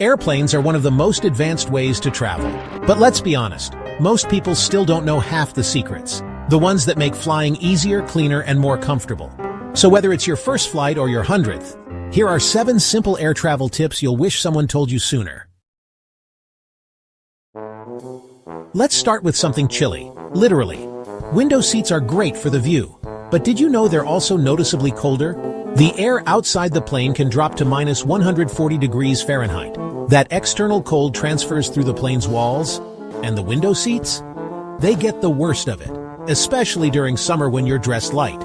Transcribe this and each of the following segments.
Airplanes are one of the most advanced ways to travel. But let's be honest, most people still don't know half the secrets. The ones that make flying easier, cleaner, and more comfortable. So whether it's your first flight or your 100th, here are 7 simple air travel tips you'll wish someone told you sooner. Let's start with something chilly. Literally. Window seats are great for the view. But did you know they're also noticeably colder? The air outside the plane can drop to minus 140 degrees Fahrenheit. That external cold transfers through the plane's walls, and the window seats? They get the worst of it, especially during summer when you're dressed light.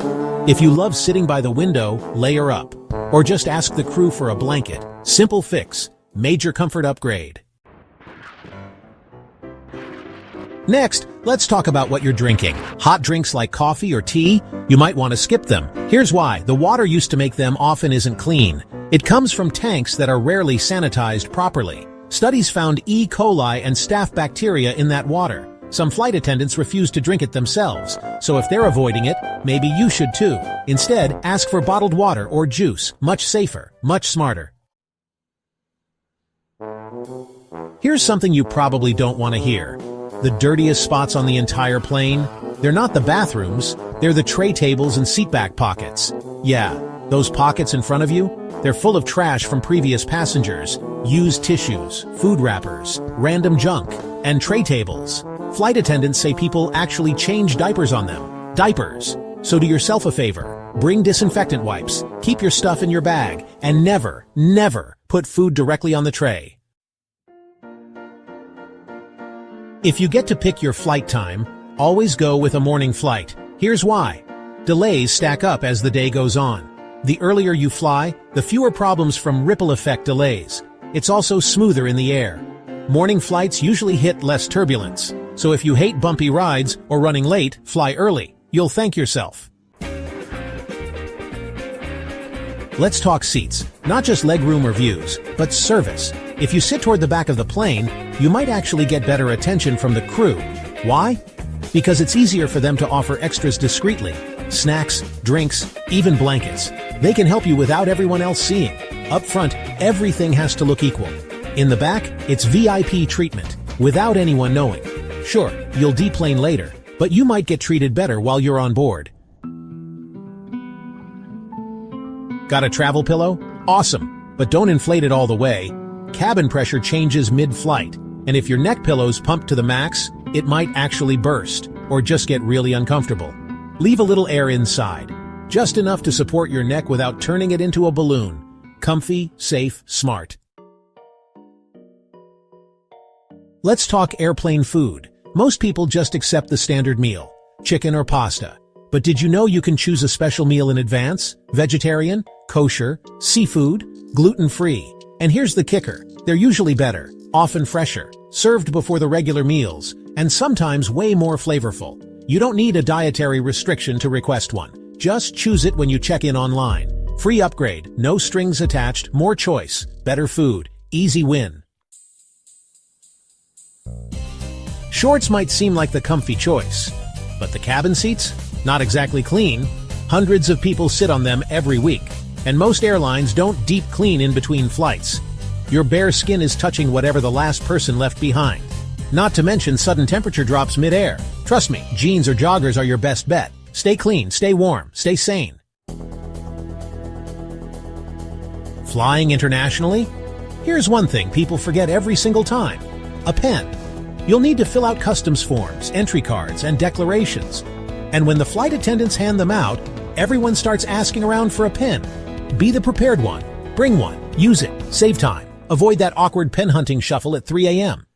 If you love sitting by the window, layer up. Or just ask the crew for a blanket. Simple fix. Major comfort upgrade. Next, let's talk about what you're drinking. Hot drinks like coffee or tea? You might want to skip them. Here's why. The water used to make them often isn't clean. It comes from tanks that are rarely sanitized properly. Studies found E. coli and staph bacteria in that water. Some flight attendants refuse to drink it themselves, so if they're avoiding it, maybe you should too. Instead, ask for bottled water or juice. Much safer, much smarter. Here's something you probably don't want to hear. The dirtiest spots on the entire plane? They're not the bathrooms, they're the tray tables and seatback pockets. Yeah, those pockets in front of you? They're full of trash from previous passengers, used tissues, food wrappers, random junk, and tray tables. Flight attendants say people actually change diapers on them. Diapers. So do yourself a favor. Bring disinfectant wipes, keep your stuff in your bag, and never, never put food directly on the tray. If you get to pick your flight time, always go with a morning flight. Here's why. Delays stack up as the day goes on. The earlier you fly, the fewer problems from ripple effect delays. It's also smoother in the air. Morning flights usually hit less turbulence, so if you hate bumpy rides or running late, fly early. You'll thank yourself. Let's talk seats. Not just legroom or views, but service. If you sit toward the back of the plane, you might actually get better attention from the crew. Why? Because it's easier for them to offer extras discreetly. Snacks, drinks, even blankets. They can help you without everyone else seeing. Up front, everything has to look equal. In the back, it's VIP treatment, without anyone knowing. Sure, you'll deplane later, but you might get treated better while you're on board. Got a travel pillow? Awesome, but don't inflate it all the way. Cabin pressure changes mid-flight, and if your neck pillow's pumped to the max, it might actually burst, or just get really uncomfortable. Leave a little air inside, just enough to support your neck without turning it into a balloon. Comfy, safe, smart. Let's talk airplane food. Most people just accept the standard meal, chicken or pasta. But did you know you can choose a special meal in advance? Vegetarian, kosher, seafood, gluten-free. And here's the kicker. They're usually better, often fresher, served before the regular meals, and sometimes way more flavorful. You don't need a dietary restriction to request one. Just choose it when you check in online. Free upgrade, no strings attached, more choice, better food, easy win. Shorts might seem like the comfy choice, but the cabin seats? Not exactly clean. Hundreds of people sit on them every week, and most airlines don't deep clean in between flights. Your bare skin is touching whatever the last person left behind. Not to mention sudden temperature drops mid-air. Trust me, jeans or joggers are your best bet. Stay clean, stay warm, stay sane. Flying internationally? Here's one thing people forget every single time. A pen. You'll need to fill out customs forms, entry cards, and declarations. And when the flight attendants hand them out, everyone starts asking around for a pen. Be the prepared one. Bring one. Use it. Save time. Avoid that awkward pen hunting shuffle at 3 a.m.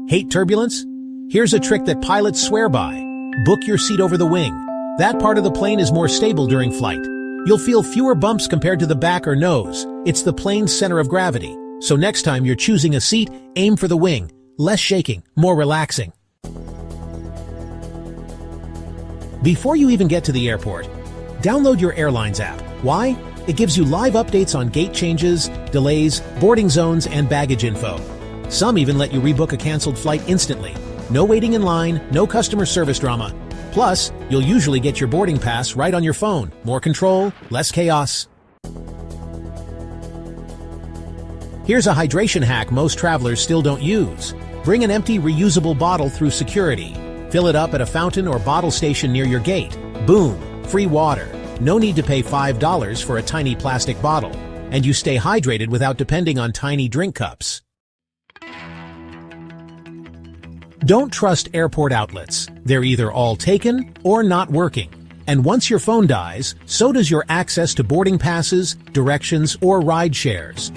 Hate turbulence? Here's a trick that pilots swear by. Book your seat over the wing. That part of the plane is more stable during flight. You'll feel fewer bumps compared to the back or nose. It's the plane's center of gravity. So next time you're choosing a seat, aim for the wing. Less shaking, more relaxing. Before you even get to the airport, download your Airlines app. Why? It gives you live updates on gate changes, delays, boarding zones, and baggage info. Some even let you rebook a canceled flight instantly. No waiting in line, no customer service drama. Plus, you'll usually get your boarding pass right on your phone. More control, less chaos. Here's a hydration hack most travelers still don't use. Bring an empty, reusable bottle through security. Fill it up at a fountain or bottle station near your gate. Boom! Free water. No need to pay $5 for a tiny plastic bottle. And you stay hydrated without depending on tiny drink cups. Don't trust airport outlets. They're either all taken or not working. And once your phone dies, so does your access to boarding passes, directions, or ride shares.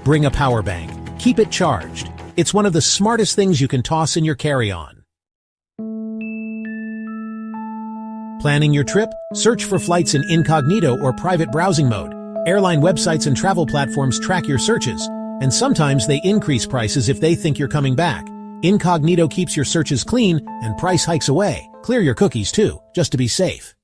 Bring a power bank. Keep it charged. It's one of the smartest things you can toss in your carry-on. Planning your trip? Search for flights in Incognito or private browsing mode. Airline websites and travel platforms track your searches, and sometimes they increase prices if they think you're coming back. Incognito keeps your searches clean and price hikes away. Clear your cookies too, just to be safe.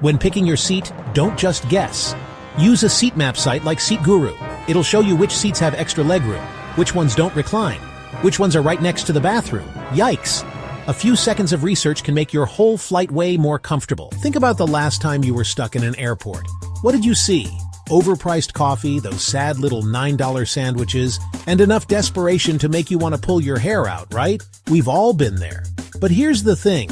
When picking your seat, don't just guess. Use a seat map site like Seat Guru. It'll show you which seats have extra legroom, which ones don't recline, which ones are right next to the bathroom. Yikes! A few seconds of research can make your whole flight way more comfortable. Think about the last time you were stuck in an airport. What did you see? Overpriced coffee, those sad little $9 sandwiches, and enough desperation to make you want to pull your hair out, right? We've all been there. But here's the thing.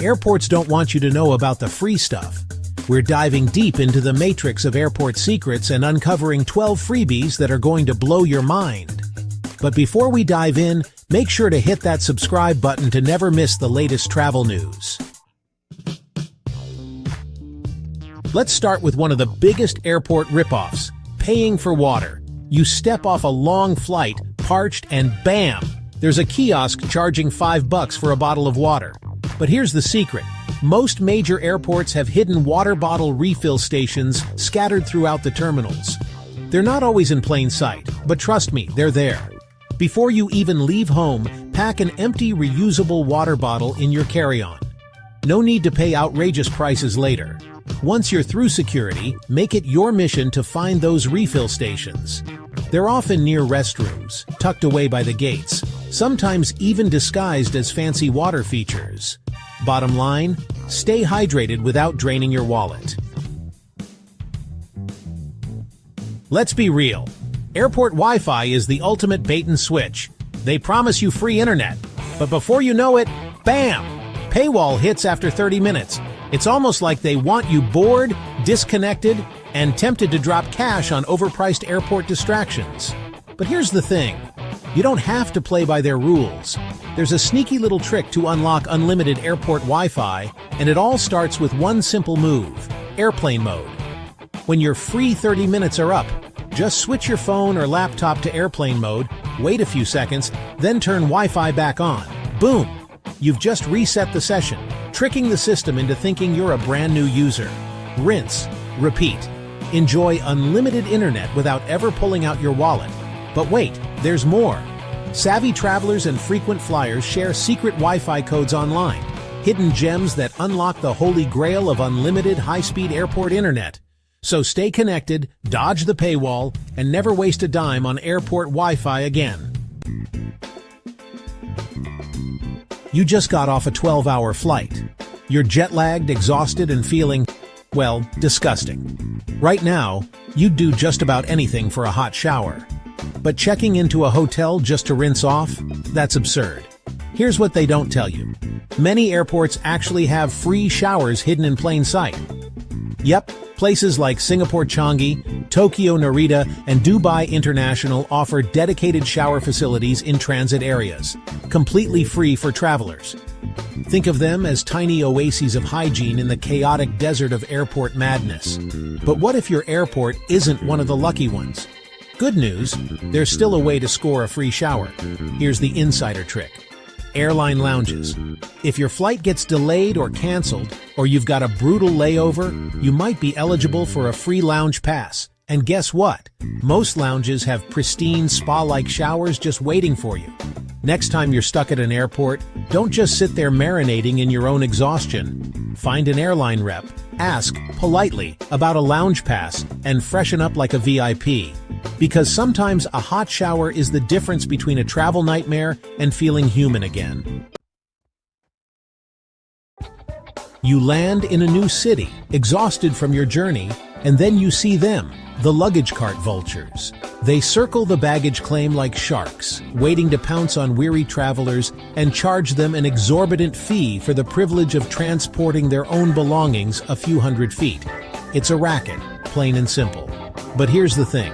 Airports don't want you to know about the free stuff. We're diving deep into the matrix of airport secrets and uncovering 12 freebies that are going to blow your mind. But before we dive in, make sure to hit that subscribe button to never miss the latest travel news. Let's start with one of the biggest airport ripoffs, paying for water. You step off a long flight, parched, and bam! There's a kiosk charging $5 for a bottle of water. But here's the secret. Most major airports have hidden water bottle refill stations scattered throughout the terminals. They're not always in plain sight, but trust me, they're there. Before you even leave home, pack an empty, reusable water bottle in your carry-on. No need to pay outrageous prices later. Once you're through security, make it your mission to find those refill stations. They're often near restrooms, tucked away by the gates, sometimes even disguised as fancy water features. Bottom line, stay hydrated without draining your wallet. Let's be real. Airport Wi-Fi is the ultimate bait and switch. They promise you free internet, but before you know it, bam! Paywall hits after 30 minutes. It's almost like they want you bored, disconnected, and tempted to drop cash on overpriced airport distractions. But here's the thing. You don't have to play by their rules. There's a sneaky little trick to unlock unlimited airport Wi-Fi, and it all starts with one simple move: airplane mode. When your free 30 minutes are up, just switch your phone or laptop to airplane mode, wait a few seconds, then turn Wi-Fi back on. Boom! You've just reset the session, tricking the system into thinking you're a brand new user. Rinse, repeat. Enjoy unlimited internet without ever pulling out your wallet. But wait, there's more. Savvy travelers and frequent flyers share secret Wi-Fi codes online, hidden gems that unlock the holy grail of unlimited high-speed airport internet. So stay connected, dodge the paywall, and never waste a dime on airport Wi-Fi again. You just got off a 12-hour flight. You're jet-lagged, exhausted, and feeling, well, disgusting. Right now, you'd do just about anything for a hot shower. But checking into a hotel just to rinse off? That's absurd. Here's what they don't tell you. Many airports actually have free showers hidden in plain sight. Yep, places like Singapore Changi, Tokyo Narita, and Dubai International offer dedicated shower facilities in transit areas, completely free for travelers. Think of them as tiny oases of hygiene in the chaotic desert of airport madness. But what if your airport isn't one of the lucky ones? Good news, there's still a way to score a free shower. Here's the insider trick. Airline lounges. If your flight gets delayed or canceled, or you've got a brutal layover, you might be eligible for a free lounge pass. And guess what? Most lounges have pristine spa-like showers just waiting for you. Next time you're stuck at an airport, don't just sit there marinating in your own exhaustion. Find an airline rep, ask politely about a lounge pass, and freshen up like a VIP. Because sometimes a hot shower is the difference between a travel nightmare and feeling human again. You land in a new city, exhausted from your journey, and then you see them, The luggage cart vultures. They circle the baggage claim like sharks, waiting to pounce on weary travelers and charge them an exorbitant fee for the privilege of transporting their own belongings a few hundred feet. It's a racket, plain and simple. But here's the thing.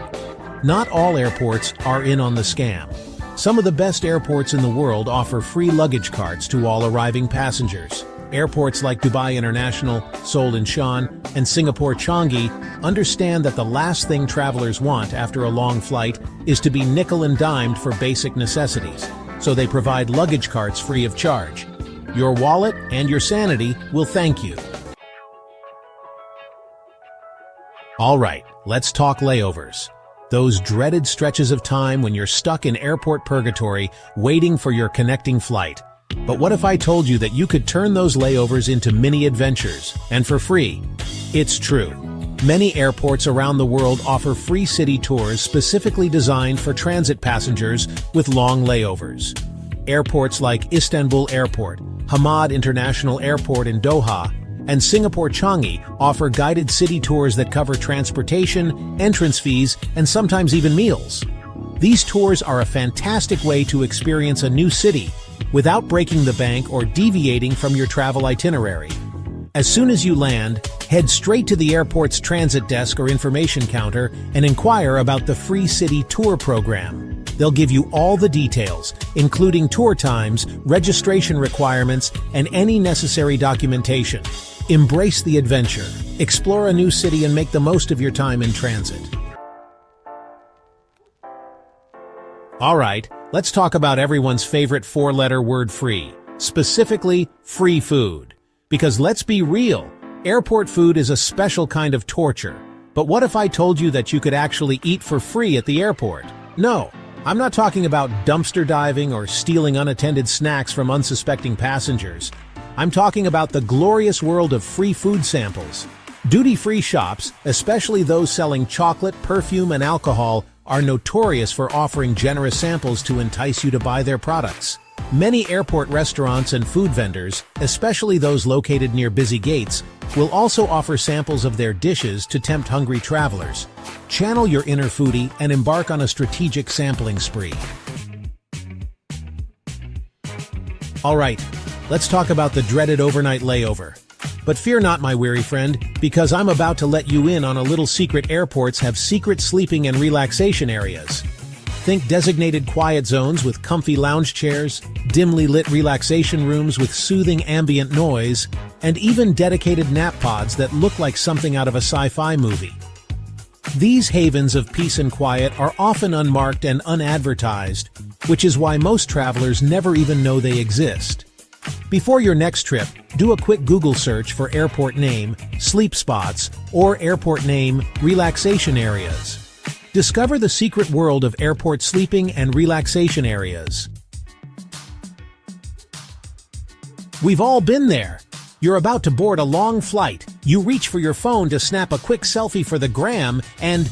Not all airports are in on the scam. Some of the best airports in the world offer free luggage carts to all arriving passengers. Airports like Dubai International, Seoul Incheon, and Singapore Changi understand that the last thing travelers want after a long flight is to be nickel and dimed for basic necessities, so they provide luggage carts free of charge. Your wallet and your sanity will thank you. All right, let's talk layovers. Those dreaded stretches of time when you're stuck in airport purgatory waiting for your connecting flight. But what if I told you that you could turn those layovers into mini adventures, and for free? It's true. Many airports around the world offer free city tours specifically designed for transit passengers with long layovers. Airports like Istanbul Airport, Hamad International Airport in Doha, and Singapore Changi offer guided city tours that cover transportation, entrance fees, and sometimes even meals. These tours are a fantastic way to experience a new city without breaking the bank or deviating from your travel itinerary. As soon as you land, head straight to the airport's transit desk or information counter and inquire about the free city tour program. They'll give you all the details, including tour times, registration requirements, and any necessary documentation. Embrace the adventure, explore a new city, and make the most of your time in transit. All right, let's talk about everyone's favorite four-letter word free, specifically free food. Because let's be real, airport food is a special kind of torture. But what if I told you that you could actually eat for free at the airport? No, I'm not talking about dumpster diving or stealing unattended snacks from unsuspecting passengers. I'm talking about the glorious world of free food samples. Duty-free shops, especially those selling chocolate, perfume, and alcohol, are notorious for offering generous samples to entice you to buy their products. Many airport restaurants and food vendors, especially those located near busy gates, will also offer samples of their dishes to tempt hungry travelers. Channel your inner foodie and embark on a strategic sampling spree. All right, let's talk about the dreaded overnight layover. But fear not, my weary friend, because I'm about to let you in on a little secret. Airports have secret sleeping and relaxation areas. Think designated quiet zones with comfy lounge chairs, dimly lit relaxation rooms with soothing ambient noise, and even dedicated nap pods that look like something out of a sci-fi movie. These havens of peace and quiet are often unmarked and unadvertised, which is why most travelers never even know they exist. Before your next trip, do a quick Google search for airport name, sleep spots, or airport name, relaxation areas. Discover the secret world of airport sleeping and relaxation areas. We've all been there. You're about to board a long flight. You reach for your phone to snap a quick selfie for the gram and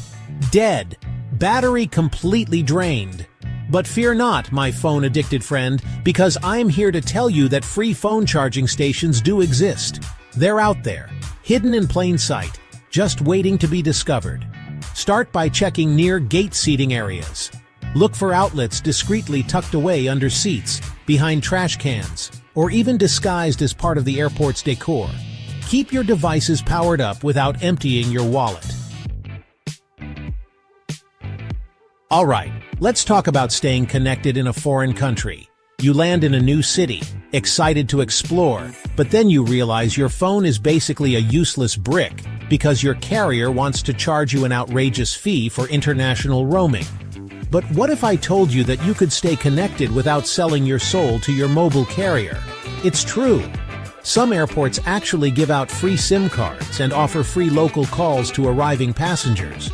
dead. Battery completely drained. But fear not, my phone-addicted friend, because I'm here to tell you that free phone charging stations do exist. They're out there, hidden in plain sight, just waiting to be discovered. Start by checking near gate seating areas. Look for outlets discreetly tucked away under seats, behind trash cans, or even disguised as part of the airport's decor. Keep your devices powered up without emptying your wallet. All right, let's talk about staying connected in a foreign country. You land in a new city, excited to explore, but then you realize your phone is basically a useless brick because your carrier wants to charge you an outrageous fee for international roaming. But what if I told you that you could stay connected without selling your soul to your mobile carrier? It's true. Some airports actually give out free SIM cards and offer free local calls to arriving passengers.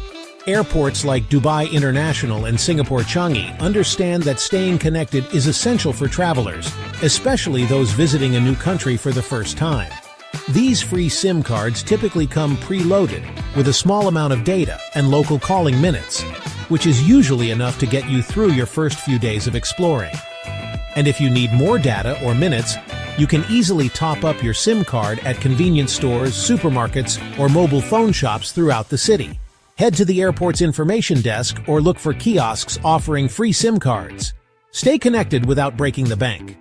Airports like Dubai International and Singapore Changi understand that staying connected is essential for travelers, especially those visiting a new country for the first time. These free SIM cards typically come preloaded with a small amount of data and local calling minutes, which is usually enough to get you through your first few days of exploring. And if you need more data or minutes, you can easily top up your SIM card at convenience stores, supermarkets, or mobile phone shops throughout the city. Head to the airport's information desk or look for kiosks offering free SIM cards. Stay connected without breaking the bank.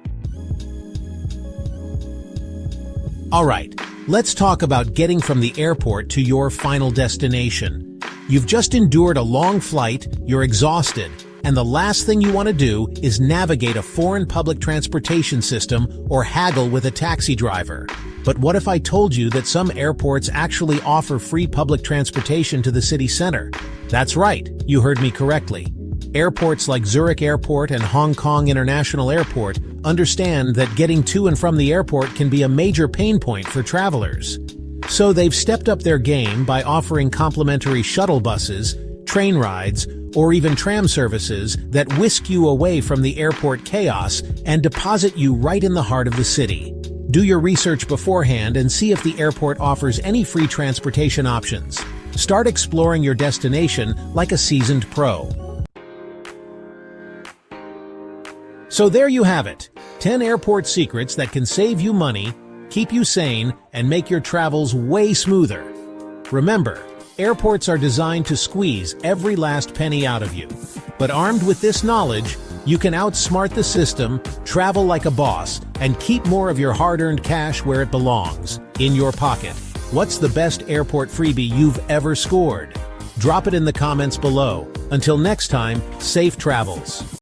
Alright, let's talk about getting from the airport to your final destination. You've just endured a long flight, you're exhausted, and the last thing you want to do is navigate a foreign public transportation system or haggle with a taxi driver. But what if I told you that some airports actually offer free public transportation to the city center? That's right, you heard me correctly. Airports like Zurich Airport and Hong Kong International Airport understand that getting to and from the airport can be a major pain point for travelers. So they've stepped up their game by offering complimentary shuttle buses, train rides, or even tram services that whisk you away from the airport chaos and deposit you right in the heart of the city. Do your research beforehand and see if the airport offers any free transportation options. Start exploring your destination like a seasoned pro. So there you have it, 10 airport secrets that can save you money, keep you sane, and make your travels way smoother. Remember, airports are designed to squeeze every last penny out of you. But armed with this knowledge, you can outsmart the system, travel like a boss, and keep more of your hard-earned cash where it belongs, in your pocket. What's the best airport freebie you've ever scored? Drop it in the comments below. Until next time, safe travels.